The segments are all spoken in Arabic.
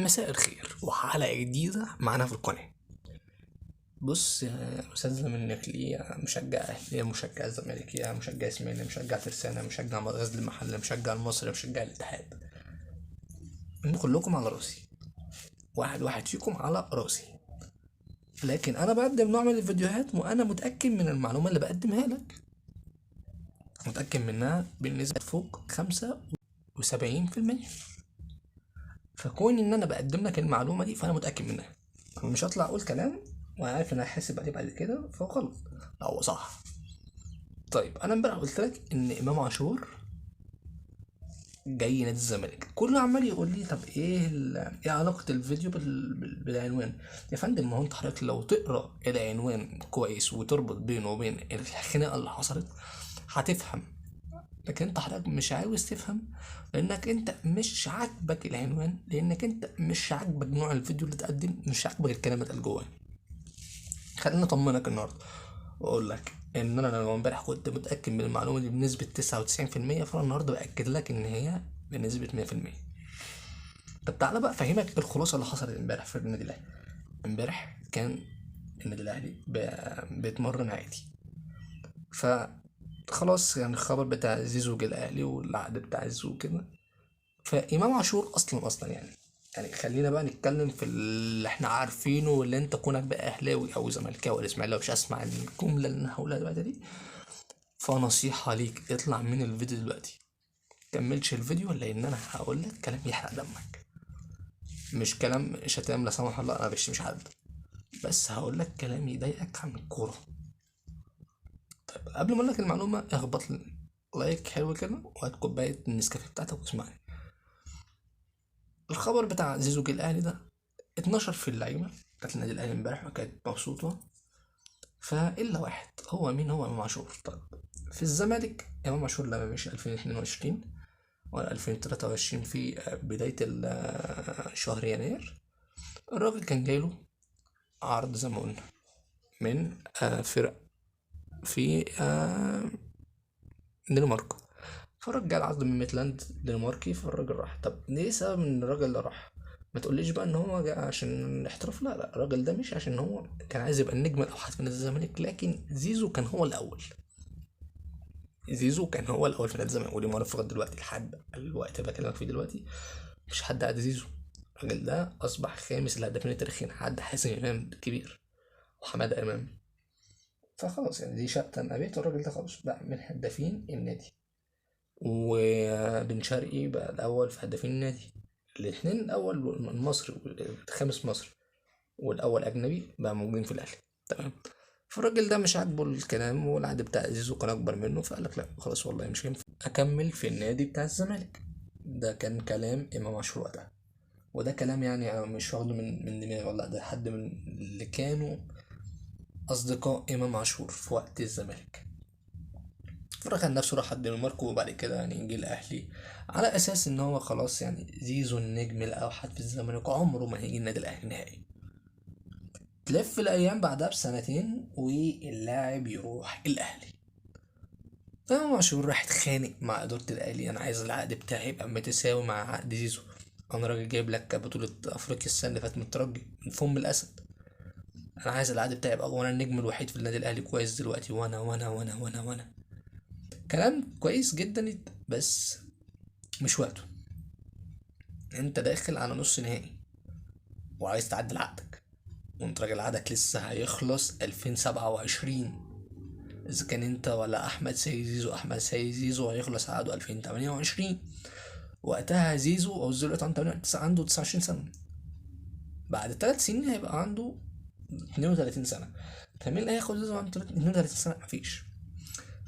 مساء الخير وحلقة جديدة معانا في القناة. بص يا أستاذ، منك ليه يا مشجع أهلي، يا مشجع الزمالك، يا مشجع إسماعيلي، يا مشجع ترسانة، يا مشجع غزل المحلة، يا مشجع المصري، يا مشجع الاتحاد، انتوا كلكم على راسي، واحد واحد فيكم على راسي. لكن أنا بقدم نوع من الفيديوهات وأنا متأكد من المعلومة اللي بقدمها لك، متأكد منها بنسبة فوق 75%. فكون إن أنا بقدم لك المعلومة دي فأنا متأكد منها، مش هطلع أقول كلام وعارف إن هحاسب عليه بعد كده فهو غلط. لا هو صح. طيب أنا امبارح قلت لك إن إمام عاشور جاي نادي الزمالك، كله عمال يقول لي طب ايه علاقة الفيديو بالعنوان؟ يا فندم ما هو انت حضرتك لو تقرا العنوان كويس وتربط بينه وبين الخناقة اللي حصلت هتفهم. لكن انت حضرتك مش عاوز تفهم لانك انت مش عاجبك العنوان، لانك انت مش عاجبك نوع الفيديو اللي اتقدم، مش عاجبك الكلام اللي اتقال جواه. خليني اطمنك النهارده واقول لك ان انا لو امبارح كنت متاكد من المعلومه دي بنسبه 99%، فانا النهارده باكد لك ان هي بنسبه 100%. طب تعالى بقى افهمك الخلاصه اللي حصلت امبارح في النادي الاهلي. امبارح كان النادي الاهلي بيتمرن عادي، فخلاص يعني الخبر بتاع زيزو جه الاهلي والعقد بتاع زيزو كده. فامام عاشور اصلا يعني خلينا بقى نتكلم في اللي احنا عارفينه، واللي انت كونك بقى اهلاوي او زملكاوي ولا اسماعيلاوي مش هسمع الجمله اللي انا هقولها دلوقتي دي. فنصيحه ليك اطلع من الفيديو دلوقتي، كملش الفيديو لان انا هقول لك كلام يحرق دمك. مش كلام شتام لا سمح الله، انا بشتمش حد، بس هقول لك كلام يضايقك عن الكوره. طيب قبل ما اقول لك المعلومه اخبط لي لايك حلو كده وهات كوبايه النسكافيه بتاعتك واسمعني. الخبر بتاع زيزو جه الاهلي ده اتنشر في اللعيبه بتاعت النادي الاهلي امبارح وكانت مبسوطه. فالا واحد، هو مين؟ هو امام عاشور. طيب في الزمالك امام عاشور لما مشي 2022 ولا 2023 في بدايه شهر يناير، الراجل كان جايله عرض زي ما قلنا من فرق في دنمارك. فالراجل جه العرض من ميتلاند دنماركي، فالراجل راح. طب ليه سبب ان الراجل ده راح؟ ما تقوليش بقى ان هو جه عشان الاحتراف، لا الراجل ده مش عشان هو كان عايز يبقى النجم الاوحد في نادي الزمالك، لكن زيزو كان هو الاول. زيزو كان هو الاول في نادي الزمالك، ودي معرفه لغايه دلوقتي لحد الوقت اللي بكلمك فيه دلوقتي مش حد قد زيزو. الراجل ده اصبح خامس الهدافين التاريخيين حد حازم امام كبير وحماده امام. فخلاص يعني دي شقة أبيت الراجل ده خلاص بقى من هدافين النادي، وبن شرقي بقى الأول في هدافين النادي. الاتنين الأول المصري والخامس مصري والأول أجنبي بقى موجودين في الأهلي. تمام. فالراجل ده مش عاجبه الكلام والعقد بتاع زيزو كان أكبر منه، فقال لك لا خلاص والله مش هينفع أكمل في النادي بتاع الزمالك. ده كان كلام إمام عاشور وقتها، وده كلام يعني أنا مش واخده من دماغي ولا ده حد من اللي كانوا أصدقاء إمام عاشور في وقت الزمالك. فرخ نفسه راح الدنمارك وبعد كده يعني جه الأهلي على أساس إن هو خلاص يعني زيزو النجم الأوحد في الزمالك عمره ما هيجي النادي الأهلي نهائي. تلف الأيام بعدها بسنتين واللاعب يروح الأهلي. إمام عاشور راح اتخانق مع إدارة الأهلي، أنا عايز العقد بتاعي يبقى متساوي مع عقد زيزو. أنا راجل جايب لك بطولة أفريقيا السنة اللي فاتت مترجي من فم الأسد، أنا عايز العقد بتاعي يبقى وأنا النجم الوحيد في النادي الأهلي كويس دلوقتي، وأنا كلام كويس جدا بس مش وقته. انت داخل على نص نهائي وعايز تعدل عقدك، وانت راجل عقدك لسه هيخلص 2027. اذا كان انت ولا احمد سيد زيزو، احمد سيد زيزو هيخلص عقده 2028. وقتها زيزو او دلوقتي عنده 29 سنة، بعد 3 سنين هيبقى عنده 32 سنة. فمين اللي هياخد زيزو عنده 32 سنة؟ مفيش.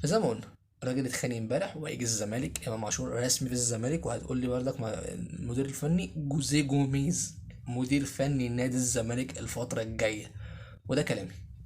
فزي ما قلنا الراجل اتخانق امبارح وهيجي الزمالك، امام عاشور رسمي في الزمالك. وهتقول لي بردك المدير الفني جوزيه جوميز مدير فني نادي الزمالك الفترة الجاية، وده كلامي.